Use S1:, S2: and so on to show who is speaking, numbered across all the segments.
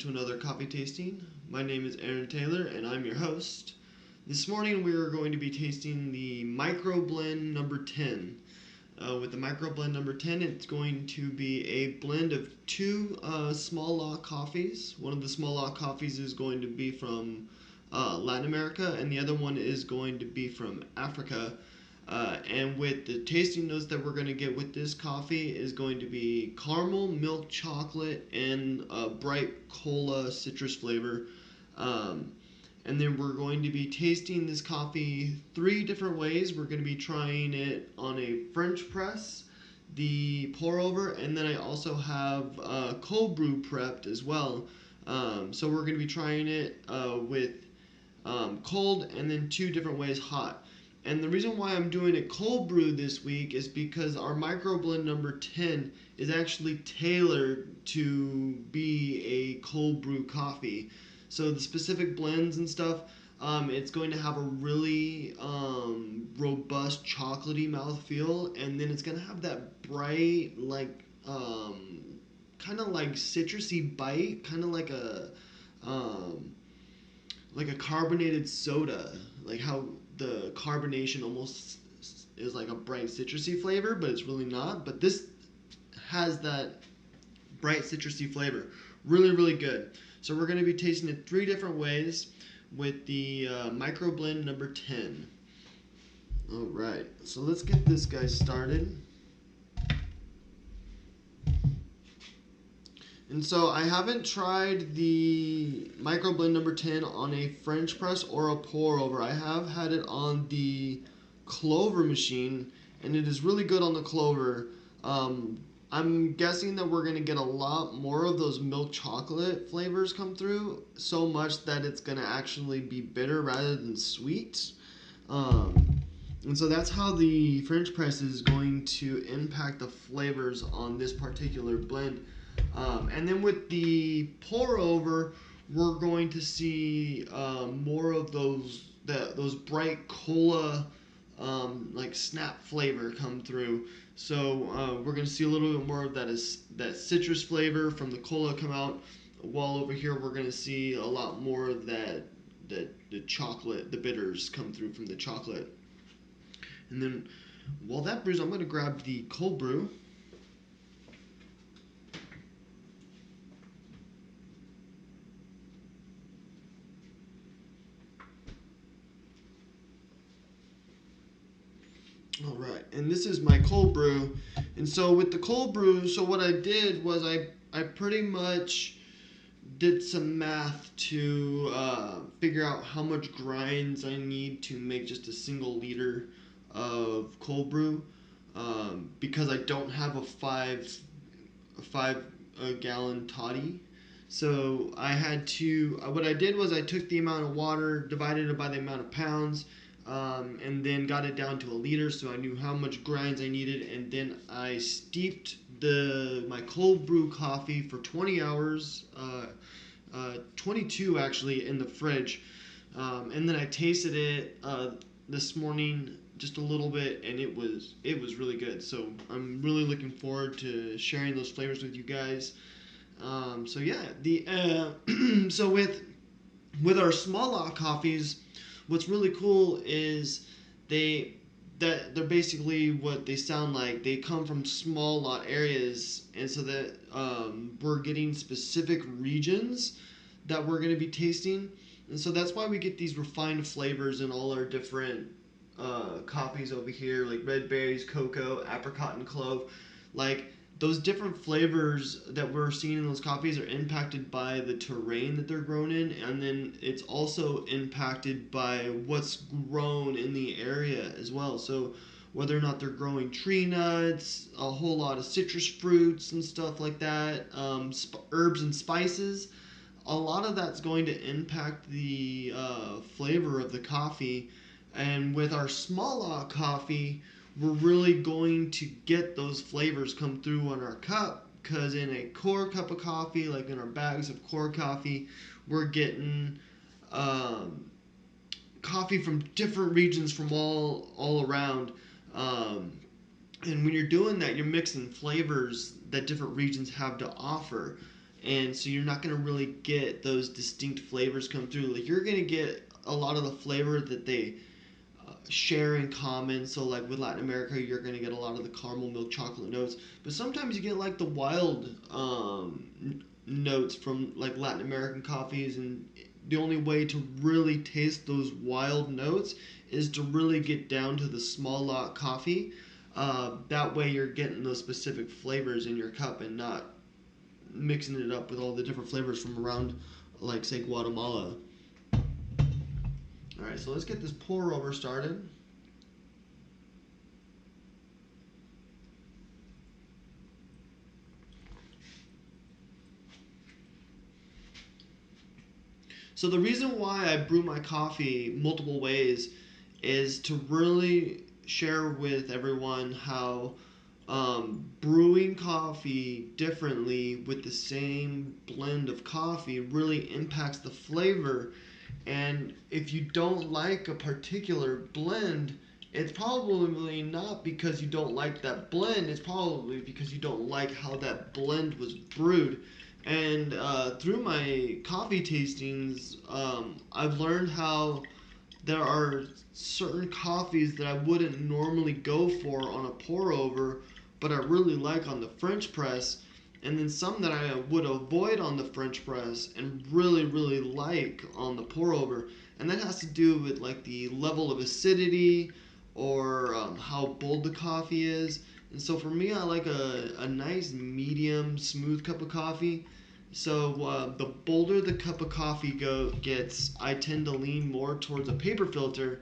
S1: to another coffee tasting. My name is Aaron Taylor and I'm your host. This morning we are going to be tasting the Microblend No.10. With the Microblend No.10, it's going to be a blend of two small lot coffees. One of the small lot coffees is going to be from Latin America, and the other one is going to be from Africa. And with the tasting notes that we're going to get with this coffee is going to be caramel, milk chocolate, and a bright cola citrus flavor. And then we're going to be tasting this coffee three different ways. We're going to be trying it on a French press, the pour over, and then I also have cold brew prepped as well. So we're going to be trying it with cold and then two different ways hot. And the reason why I'm doing a cold brew this week is because our Microblend No.10 is actually tailored to be a cold brew coffee. So the specific blends and stuff, it's going to have a really robust chocolatey mouthfeel, and then it's going to have that bright, kind of like citrusy bite, kind of like a carbonated soda, like how the carbonation almost is like a bright citrusy flavor, but it's really not. But this has that bright citrusy flavor. Really, really good. So we're going to be tasting it three different ways with the Microblend No.10. Alright, so let's get this guy started. And so I haven't tried the Microblend No.10 on a French press or a pour over. I have had it on the Clover machine, and it is really good on the Clover. I'm guessing that we're going to get a lot more of those milk chocolate flavors come through, so much that it's going to actually be bitter rather than sweet. And so that's how the French press is going to impact the flavors on this particular blend. And then with the pour over, we're going to see more of those bright cola like snap flavor come through. So we're going to see a little bit more of that citrus flavor from the cola come out, while over here we're going to see a lot more of the chocolate, the bitters come through from the chocolate. And then while that brews, I'm going to grab the cold brew. Alright, and this is my cold brew. And so with the cold brew, so what I did was I pretty much did some math to figure out how much grinds I need to make just a single liter of cold brew, because I don't have a five gallon toddy. So I had to, what I did was I took the amount of water, divided it by the amount of pounds, and then got it down to a liter, so I knew how much grinds I needed, and then I steeped my cold brew coffee for 20 hours, 22 actually, in the fridge, and then I tasted it this morning just a little bit, and it was really good. So I'm really looking forward to sharing those flavors with you guys. So yeah, so with our small lot coffees, what's really cool is they're basically what they sound like. They come from small lot areas, and so that we're getting specific regions that we're going to be tasting, and so that's why we get these refined flavors in all our different coffees over here, like red berries, cocoa, apricot, and clove. Like, those different flavors that we're seeing in those coffees are impacted by the terrain that they're grown in, and then it's also impacted by what's grown in the area as well. So whether or not they're growing tree nuts, a whole lot of citrus fruits and stuff like that, herbs and spices, a lot of that's going to impact the flavor of the coffee. And with our small lot coffee, we're really going to get those flavors come through on our cup, because in a core cup of coffee, like in our bags of core coffee, we're getting coffee from different regions from all around. And when you're doing that, you're mixing flavors that different regions have to offer. and so you're not going to really get those distinct flavors come through. Like, you're going to get a lot of the flavor that they share in common. So like with Latin America, you're going to get a lot of the caramel milk chocolate notes, but sometimes you get like the wild notes from like Latin American coffees, and the only way to really taste those wild notes is to really get down to the small lot coffee. That way you're getting those specific flavors in your cup and not mixing it up with all the different flavors from around, like, say, Guatemala. All right, so let's get this pour over started. So the reason why I brew my coffee multiple ways is to really share with everyone how brewing coffee differently with the same blend of coffee really impacts the flavor. And if you don't like a particular blend, it's probably not because you don't like that blend. It's probably because you don't like how that blend was brewed. And through my coffee tastings, I've learned how there are certain coffees that I wouldn't normally go for on a pour over, but I really like on the French press, and then some that I would avoid on the French press and really, really like on the pour over. And that has to do with like the level of acidity or how bold the coffee is. And so for me, I like a nice medium smooth cup of coffee. So the bolder the cup of coffee gets, I tend to lean more towards a paper filter.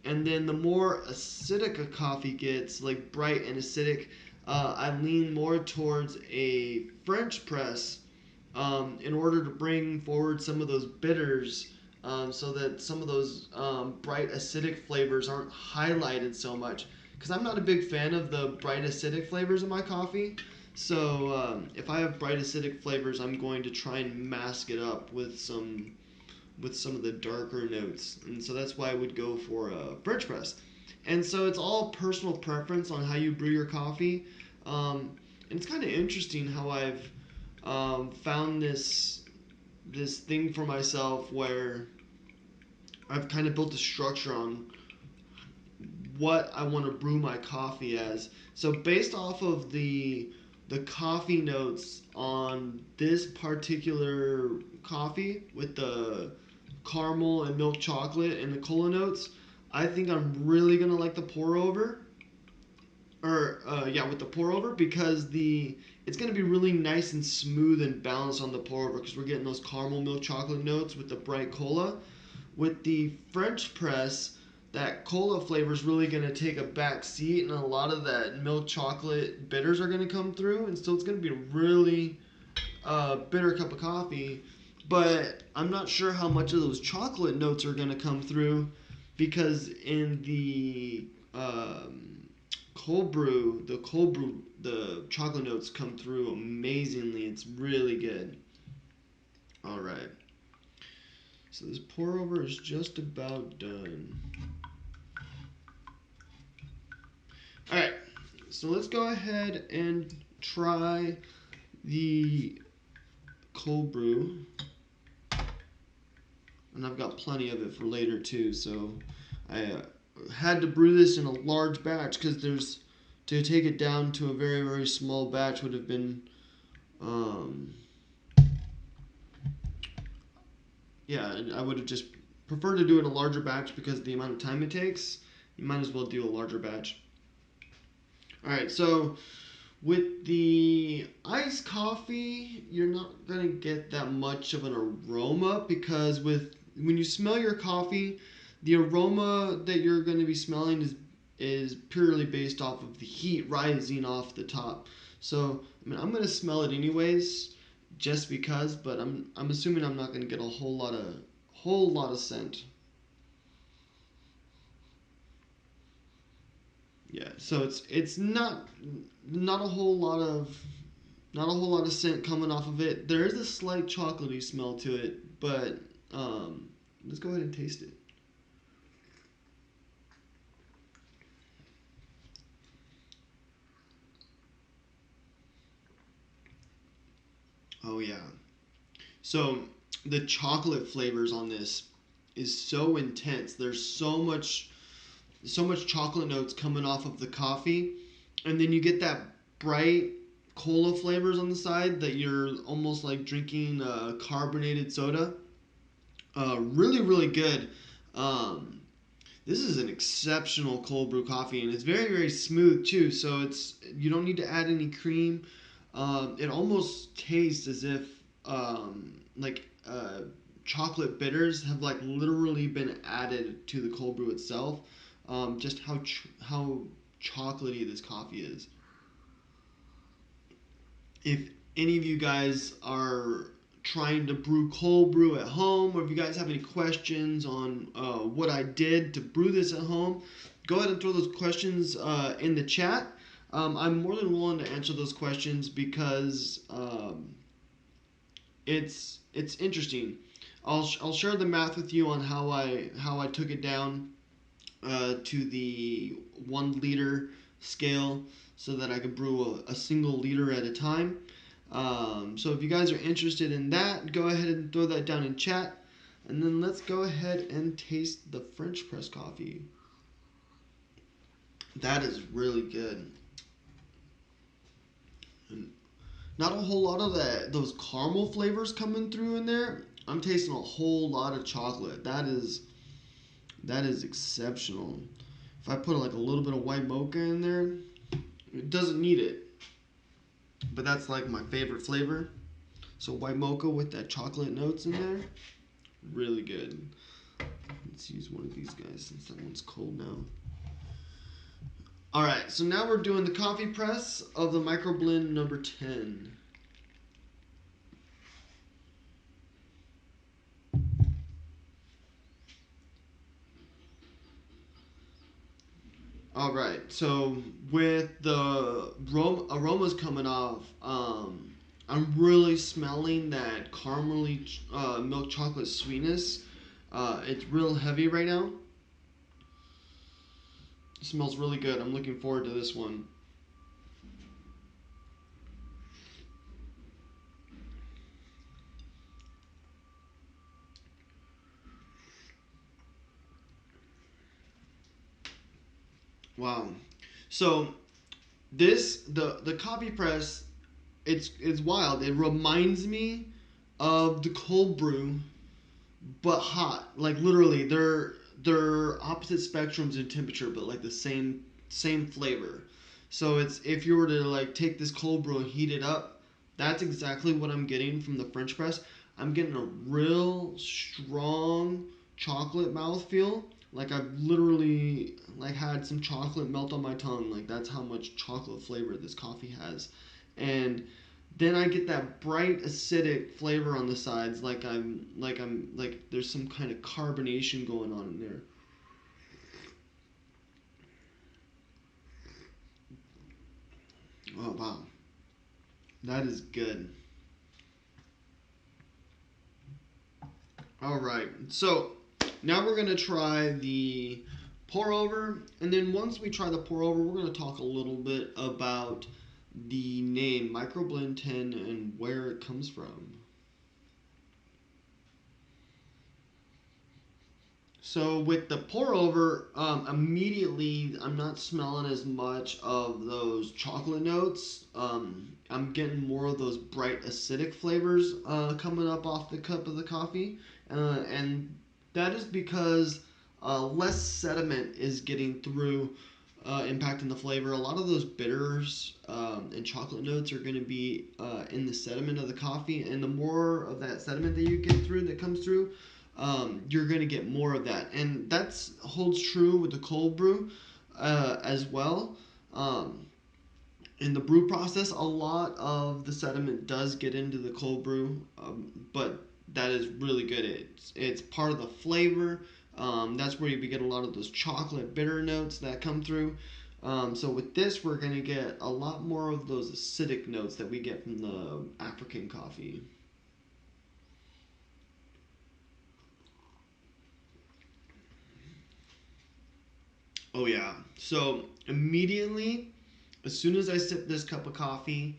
S1: And then the more acidic a coffee gets, like bright and acidic, I lean more towards a French press in order to bring forward some of those bitters, so that some of those bright acidic flavors aren't highlighted so much. Because I'm not a big fan of the bright acidic flavors in my coffee. So if I have bright acidic flavors, I'm going to try and mask it up with some of the darker notes. And so that's why I would go for a French press. And so it's all personal preference on how you brew your coffee. And it's kind of interesting how I've found this thing for myself where I've kind of built a structure on what I want to brew my coffee as. So based off of the coffee notes on this particular coffee with the caramel and milk chocolate and the cola notes, I think I'm really gonna like the pour over. Or with the pour over, because it's gonna be really nice and smooth and balanced on the pour over because we're getting those caramel milk chocolate notes with the bright cola. With the French press, that cola flavor is really going to take a back seat, and a lot of that milk chocolate bitters are going to come through, and so it's going to be a really bitter cup of coffee. But I'm not sure how much of those chocolate notes are going to come through, because in the cold brew, the chocolate notes come through amazingly. It's really good. All right. So this pour over is just about done. Alright, so let's go ahead and try the cold brew. And I've got plenty of it for later too, so I had to brew this in a large batch because to take it down to a very, very small batch would have been I would have just preferred to do it in a larger batch because of the amount of time it takes. You might as well do a larger batch. Alright, so with the iced coffee, you're not going to get that much of an aroma because when you smell your coffee, the aroma that you're going to be smelling is purely based off of the heat rising off the top. So, I'm going to smell it anyways just because, but I'm assuming I'm not going to get a whole lot of scent. Yeah, so it's not a whole lot of scent coming off of it. There is a slight chocolatey smell to it, but let's go ahead and taste it. Oh yeah. So the chocolate flavors on this is so intense. There's so much chocolate notes coming off of the coffee, and then you get that bright cola flavors on the side that you're almost like drinking carbonated soda. Really, really good. Um, this is an exceptional cold brew coffee, and it's very, very smooth too. So you don't need to add any cream. It almost tastes as if like chocolate bitters have like literally been added to the cold brew itself. Just how chocolatey this coffee is. If any of you guys are trying to brew cold brew at home, or if you guys have any questions on what I did to brew this at home, go ahead and throw those questions in the chat. I'm more than willing to answer those questions because it's interesting. I'll share the math with you on how I took it down to the 1 liter scale so that I could brew a single liter at a time. So if you guys are interested in that, go ahead and throw that down in chat. And then let's go ahead and taste the French press coffee. That is really good. And not a whole lot of those caramel flavors coming through in there. I'm tasting a whole lot of chocolate. That is exceptional. If I put like a little bit of white mocha in there, it doesn't need it. But that's like my favorite flavor. So white mocha with that chocolate notes in there, really good. Let's use one of these guys since that one's cold now. All right, so now we're doing the coffee press of the Microblend number 10. All right, so with the aromas coming off, I'm really smelling that caramely milk chocolate sweetness. It's real heavy right now. It smells really good. I'm looking forward to this one. Wow. So the coffee press, it's wild. It reminds me of the cold brew, but hot. Like literally, they're opposite spectrums in temperature, but like the same flavor. So it's if you were to like take this cold brew and heat it up, that's exactly what I'm getting from the French press. I'm getting a real strong chocolate mouthfeel. Like I've literally like had some chocolate melt on my tongue. Like that's how much chocolate flavor this coffee has. And then I get that bright acidic flavor on the sides, like there's some kind of carbonation going on in there. Oh wow, that is good. All right, so now we're gonna try the pour over, and then once we try the pour over, we're gonna talk a little bit about the name Microblend 10 and where it comes from. So with the pour over, immediately I'm not smelling as much of those chocolate notes. I'm getting more of those bright acidic flavors coming up off the cup of the coffee, and that is because less sediment is getting through, impacting the flavor. A lot of those bitters and chocolate notes are going to be in the sediment of the coffee, and the more of that sediment that you get through that comes through, you're going to get more of that. And that holds true with the cold brew as well. In the brew process, a lot of the sediment does get into the cold brew, but that is really good. It's part of the flavor. That's where you get a lot of those chocolate bitter notes that come through. So with this, we're going to get a lot more of those acidic notes that we get from the African coffee. Oh yeah. So immediately, as soon as I sip this cup of coffee,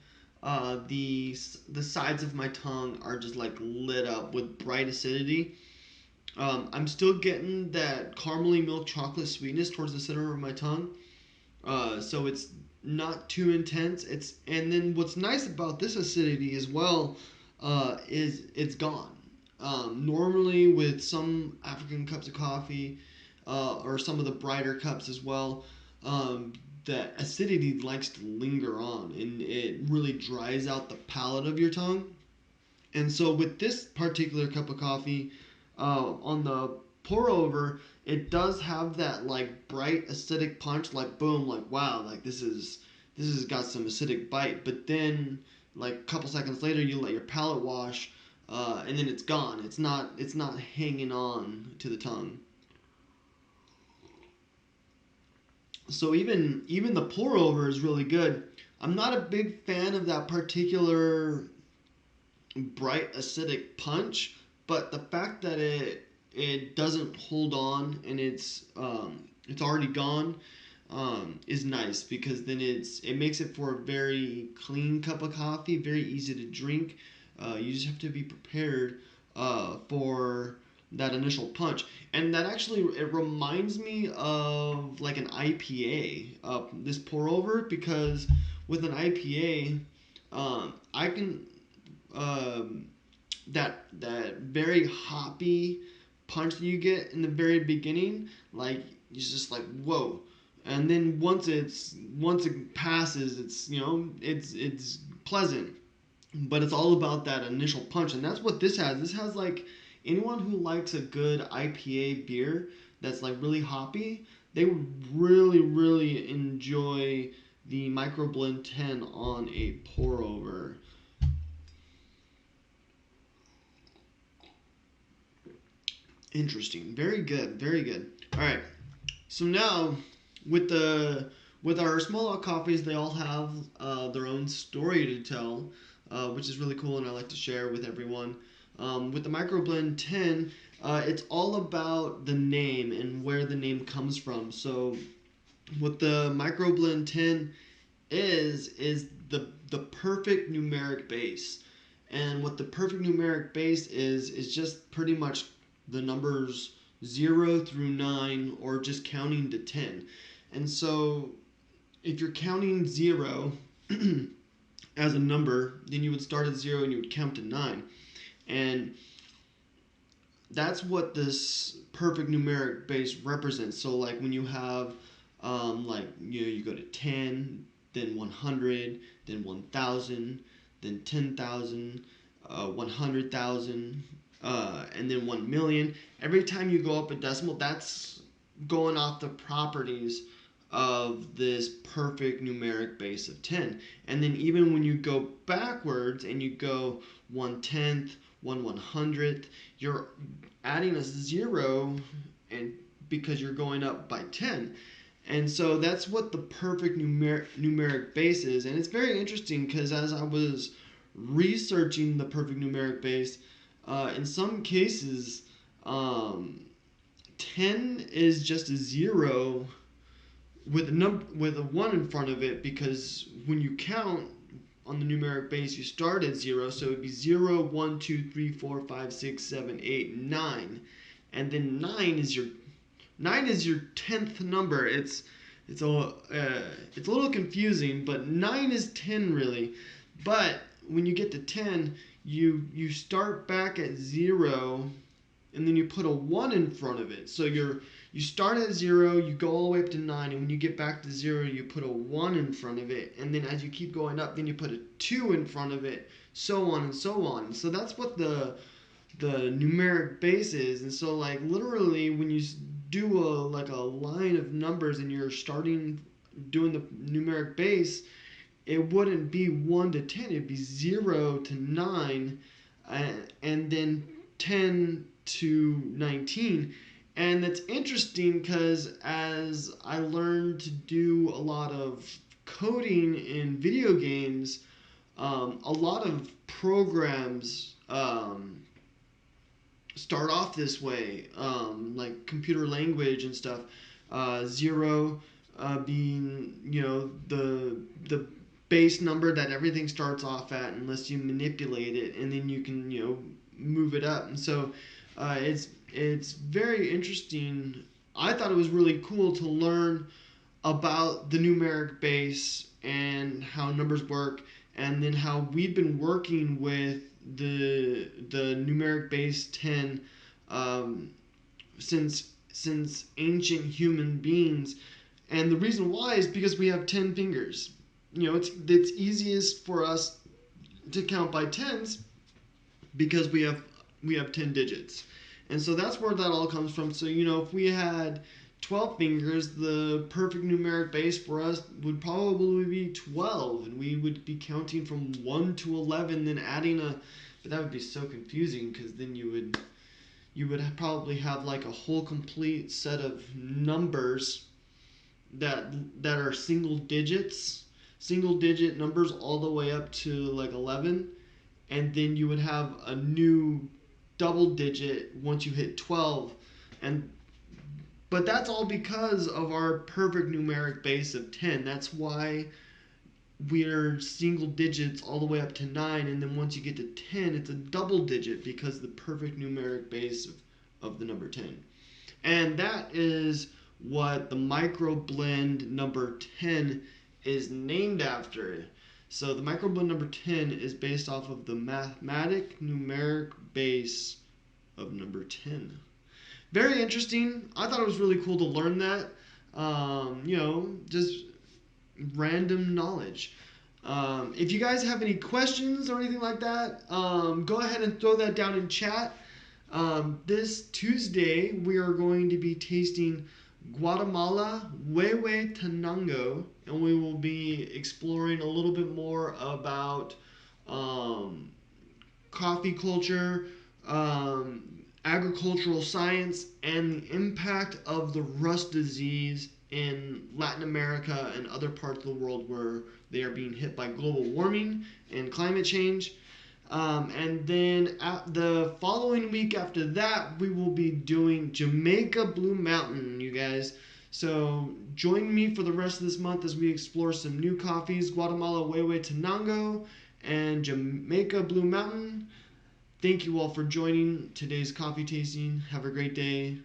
S1: the sides of my tongue are just like lit up with bright acidity. I'm still getting that caramely milk chocolate sweetness towards the center of my tongue. So it's not too intense. And then what's nice about this acidity as well is it's gone. Normally with some African cups of coffee or some of the brighter cups as well, that acidity likes to linger on and it really dries out the palate of your tongue. And so with this particular cup of coffee, on the pour over, it does have that like bright acidic punch, like boom, like wow, like this has got some acidic bite. But then like a couple seconds later, you let your palate wash, and then it's gone. It's not hanging on to the tongue. So even the pour over is really good. I'm not a big fan of that particular bright acidic punch, but the fact that it doesn't hold on and it's already gone is nice because then it makes it for a very clean cup of coffee, very easy to drink. You just have to be prepared for that initial punch, and that actually it reminds me of like an IPA. This pour over because with an IPA, I can that very hoppy punch that you get in the very beginning, like it's just like whoa, and then once it passes, it's it's pleasant, but it's all about that initial punch, and that's what this has. This has like anyone who likes a good IPA beer that's like really hoppy, they would really enjoy the Microblend 10 on a pour over. Interesting. Very good. Very good. All right. So now, with our small coffees, they all have their own story to tell, which is really cool, and I like to share with everyone. With the Microblend 10, it's all about the name and where the name comes from. So, what the Microblend 10 is the perfect numeric base. And what the perfect numeric base is just pretty much the numbers 0 through 9 or just counting to 10. And so if you're counting 0 as a number, then you would start at 0 and you would count to 9. And that's what this perfect numeric base represents. So like when you have you go to 10, then 100, then 1,000, then 10,000, 100,000, and then 1 million. Every time you go up a decimal, that's going off the properties of this perfect numeric base of 10. And then even when you go backwards and you go 1/10, 1/100th, you're adding a 0 and because you're going up by 10. And so that's what the perfect numeric base is. And it's very interesting because as I was researching the perfect numeric base, in some cases, 10 is just a 0 with with a 1 in front of it because when you count on the numeric base, you start at 0. So it would be 0, 1, 2, 3, 4, 5, 6, 7, 8, 9. And then 9 is your 10th number. It's a little confusing, but 9 is 10 really. But when you get to 10, you start back at 0, and then you put a 1 in front of it. So you start at 0, you go all the way up to 9, and when you get back to 0, you put a 1 in front of it, and then as you keep going up, then you put a 2 in front of it, so on and so on. So that's what the numeric base is. And so like literally when you do a line of numbers and you're starting doing the numeric base, it wouldn't be 1 to 10, it'd be 0 to 9, and then 10 to 19. And that's interesting because as I learned to do a lot of coding in video games, a lot of programs start off this way, like computer language and stuff. 0 being the base number that everything starts off at, unless you manipulate it, and then you can move it up. And so it's very interesting. I thought it was really cool to learn about the numeric base and how numbers work, and then how we've been working with the numeric base 10 since ancient human beings. And the reason why is because we have 10 fingers. It's easiest for us to count by tens because we have 10 digits. And so that's where that all comes from. So if we had 12 fingers, the perfect numeric base for us would probably be 12, and we would be counting from 1 to 11, then adding but that would be so confusing, because then you would probably have like a whole complete set of numbers that are single digit numbers all the way up to like 11, and then you would have a new double digit once you hit 12. But that's all because of our perfect numeric base of 10. That's why we're single digits all the way up to 9, and then once you get to 10, it's a double digit, because the perfect numeric base of the number 10. And that is what the Microblend number 10 is named after. So the Microblend number 10 is based off of the mathematic numeric base of number 10. Very interesting. I thought it was really cool to learn that. Just random knowledge. If you guys have any questions or anything like that, go ahead and throw that down in chat. This Tuesday, we are going to be tasting Guatemala Huehue Tenango, and we will be exploring a little bit more about coffee culture, agricultural science, and the impact of the rust disease in Latin America and other parts of the world where they are being hit by global warming and climate change. And then the following week after that, we will be doing Jamaica Blue Mountain, you guys. So join me for the rest of this month as we explore some new coffees, Guatemala Huehue Tenango and Jamaica Blue Mountain. Thank you all for joining today's coffee tasting. Have a great day.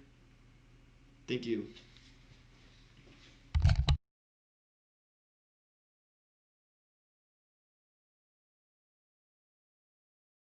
S1: Thank you.